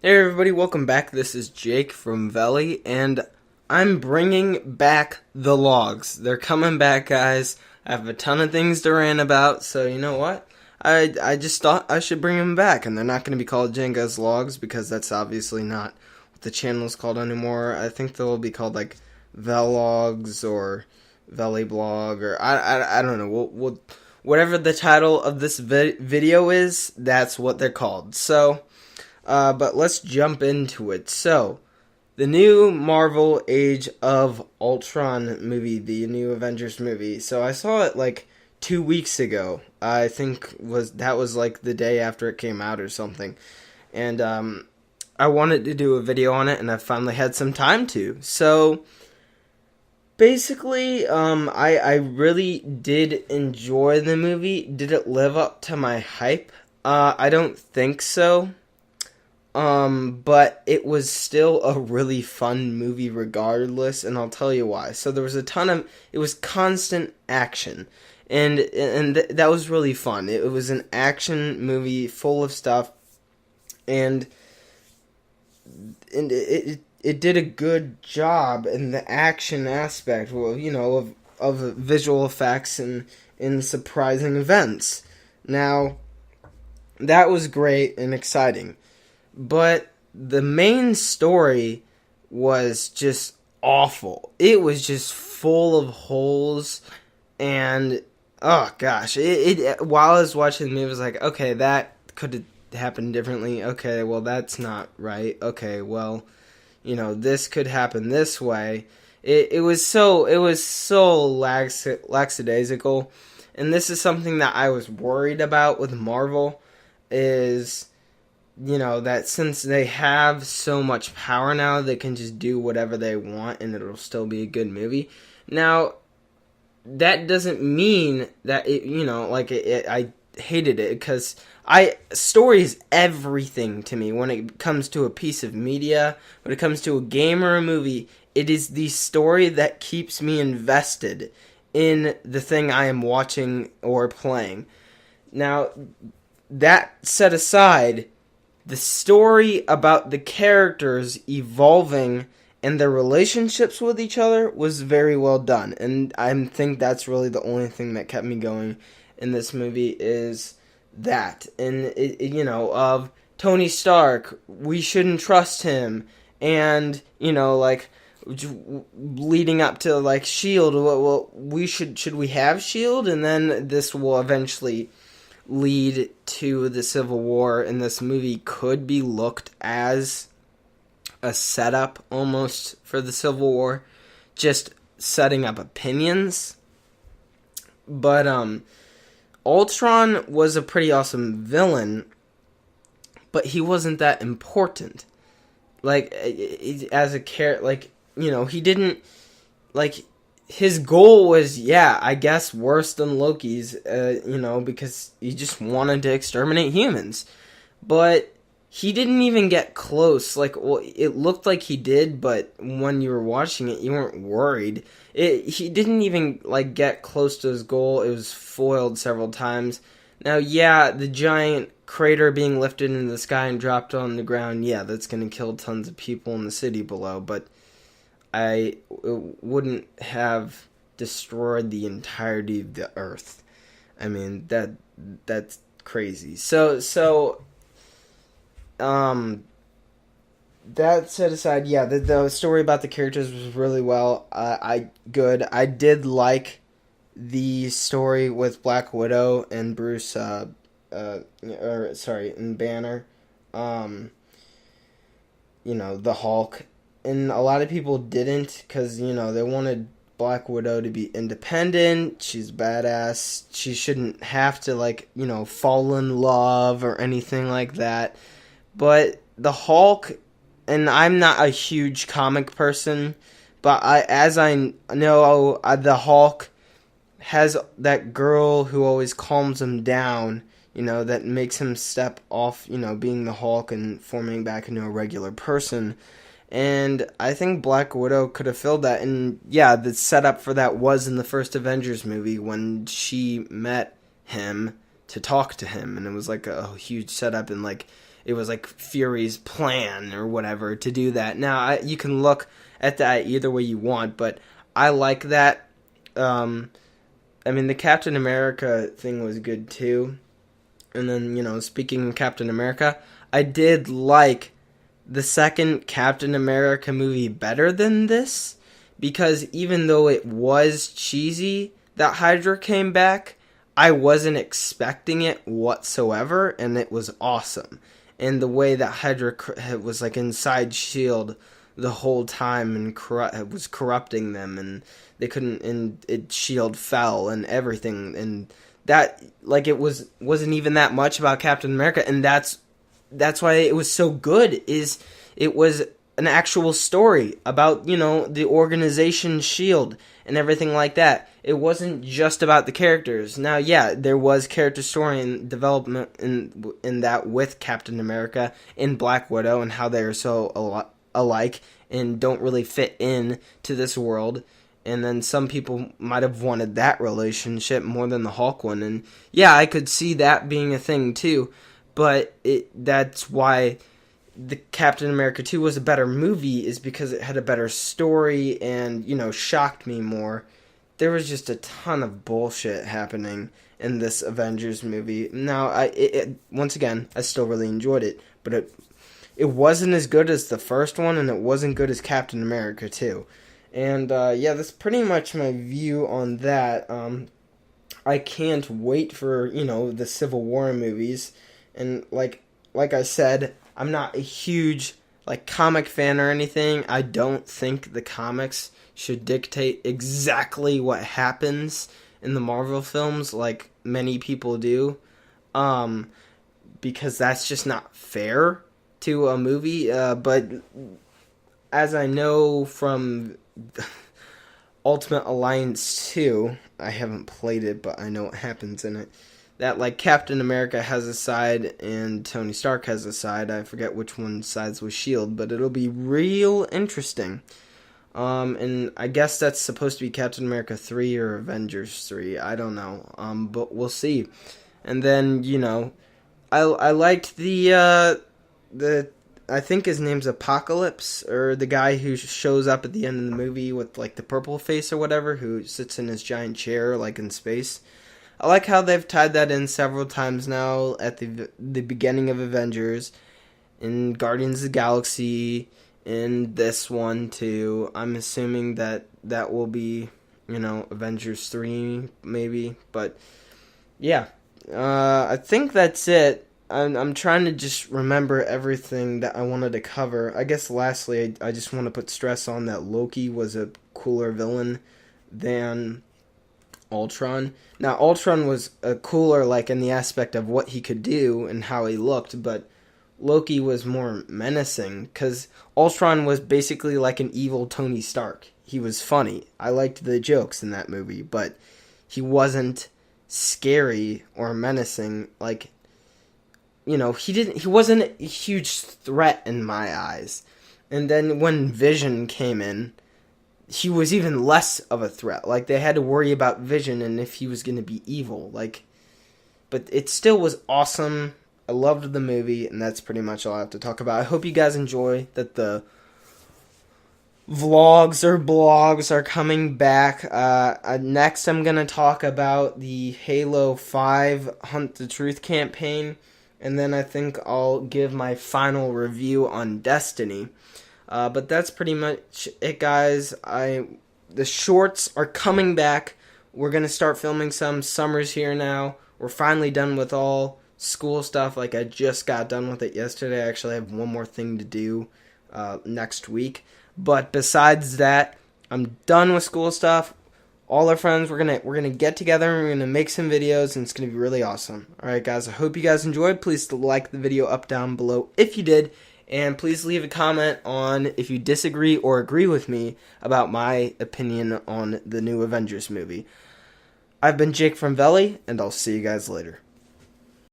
Hey everybody, welcome back. This is Jake from VELI, and I'm bringing back the logs. They're coming back, guys. I have a ton of things to rant about, so you know what? I just thought I should bring them back, and they're not going to be called Jenga's logs because that's obviously not what the channel is called anymore. I think they'll be called like Velogs or Veliblog or I don't know. Whatever the title of this video is, that's what they're called. But let's jump into it. So, the new Marvel Age of Ultron movie, the new Avengers movie. So I saw it like 2 weeks ago. I think that was like the day after it came out or something. And I wanted to do a video on it, and I finally had some time to. So basically, I really did enjoy the movie. Did it live up to my hype? I don't think so. But it was still a really fun movie regardless, and I'll tell you why. So there was it was constant action, and that was really fun. It was an action movie full of stuff, and it did a good job in the action aspect, well, of visual effects and in surprising events. Now, that was great and exciting. But the main story was just awful. It was just full of holes, and oh gosh, while I was watching the movie, I was like, okay, that could have happened differently. Okay, well that's not right. Okay, well, this could happen this way. It was so lackadaisical, and this is something that I was worried about with Marvel. Is that since they have so much power now, they can just do whatever they want and it'll still be a good movie. Now, that doesn't mean that I hated it, because story is everything to me when it comes to a piece of media, when it comes to a game or a movie. It is the story that keeps me invested in the thing I am watching or playing. Now, that set aside, the story about the characters evolving and their relationships with each other was very well done. And I think that's really the only thing that kept me going in this movie is that. And, of Tony Stark, we shouldn't trust him. And, leading up to, S.H.I.E.L.D., well, should we have S.H.I.E.L.D.? And then this will eventually lead to the Civil War, and this movie could be looked as a setup almost for the Civil War, just setting up opinions. But Ultron was a pretty awesome villain, but he wasn't that important. As a character, he didn't, his goal was, I guess, worse than Loki's, because he just wanted to exterminate humans. But he didn't even get close. It looked like he did, but when you were watching it, you weren't worried. He didn't even, get close to his goal. It was foiled several times. Now, the giant crater being lifted into the sky and dropped on the ground, that's going to kill tons of people in the city below, but it wouldn't have destroyed the entirety of the Earth. I mean, that's crazy. So that set aside, the story about the characters was really well. Good. I did like the story with Black Widow and Bruce. And Banner. The Hulk. And a lot of people didn't, because, they wanted Black Widow to be independent. She's badass. She shouldn't have to, fall in love or anything like that. But the Hulk, and I'm not a huge comic person, but as I know, the Hulk has that girl who always calms him down, that makes him step off, being the Hulk and forming back into a regular person. And I think Black Widow could have filled that. And the setup for that was in the first Avengers movie when she met him to talk to him, and it was like a huge setup, and like it was like Fury's plan or whatever to do that. Now you can look at that either way you want, but I like that. I mean, the Captain America thing was good too. And then, speaking of Captain America, I did like the second Captain America movie better than this, because even though it was cheesy that Hydra came back, I wasn't expecting it whatsoever, and it was awesome. And the way that Hydra was like inside S.H.I.E.L.D. the whole time and was corrupting them, and they couldn't, and S.H.I.E.L.D. fell and everything, and that, like, it wasn't even that much about Captain America, and that's why it was so good, is it was an actual story about, the organization S.H.I.E.L.D. and everything like that. It wasn't just about the characters. Now, yeah, there was character story and development in that with Captain America and Black Widow, and how they are so alike and don't really fit in to this world. And then some people might have wanted that relationship more than the Hulk one. And yeah, I could see that being a thing too. But that's why the Captain America 2 was a better movie, is because it had a better story and, shocked me more. There was just a ton of bullshit happening in this Avengers movie. Now, once again, I still really enjoyed it. But it wasn't as good as the first one, and it wasn't good as Captain America 2. And, yeah, that's pretty much my view on that. I can't wait for, the Civil War movies. And, like I said, I'm not a huge, comic fan or anything. I don't think the comics should dictate exactly what happens in the Marvel films like many people do. Because that's just not fair to a movie. But as I know from Ultimate Alliance 2, I haven't played it, but I know what happens in it, that Captain America has a side and Tony Stark has a side. I forget which one sides with S.H.I.E.L.D., but it'll be real interesting. And I guess that's supposed to be Captain America 3 or Avengers 3, I don't know, but we'll see. And then, I liked the I think his name's Apocalypse, or the guy who shows up at the end of the movie with, the purple face or whatever, who sits in his giant chair, in space. I like how they've tied that in several times now at the beginning of Avengers, in Guardians of the Galaxy, in this one, too. I'm assuming that will be, Avengers 3, maybe, but, yeah. I think that's it. I'm trying to just remember everything that I wanted to cover. I guess lastly, I just want to put stress on that Loki was a cooler villain than Ultron. Now, Ultron was cooler, in the aspect of what he could do and how he looked, but Loki was more menacing, because Ultron was basically like an evil Tony Stark. He was funny. I liked the jokes in that movie, but he wasn't scary or menacing, he wasn't a huge threat in my eyes. And then when Vision came in, he was even less of a threat. They had to worry about Vision and if he was going to be evil. But it still was awesome. I loved the movie, and that's pretty much all I have to talk about. I hope you guys enjoy that the vlogs or blogs are coming back. Next, I'm going to talk about the Halo 5 Hunt the Truth campaign. And then I think I'll give my final review on Destiny. But that's pretty much it, guys. The shorts are coming back. We're going to start filming some. Summer's here now. We're finally done with all school stuff. I just got done with it yesterday. I actually have one more thing to do next week. But besides that, I'm done with school stuff. All our friends, we're gonna get together and we're gonna make some videos, and it's gonna be really awesome. Alright guys, I hope you guys enjoyed. Please like the video up down below if you did, and please leave a comment on if you disagree or agree with me about my opinion on the new Avengers movie. I've been Jake from VELI, and I'll see you guys later.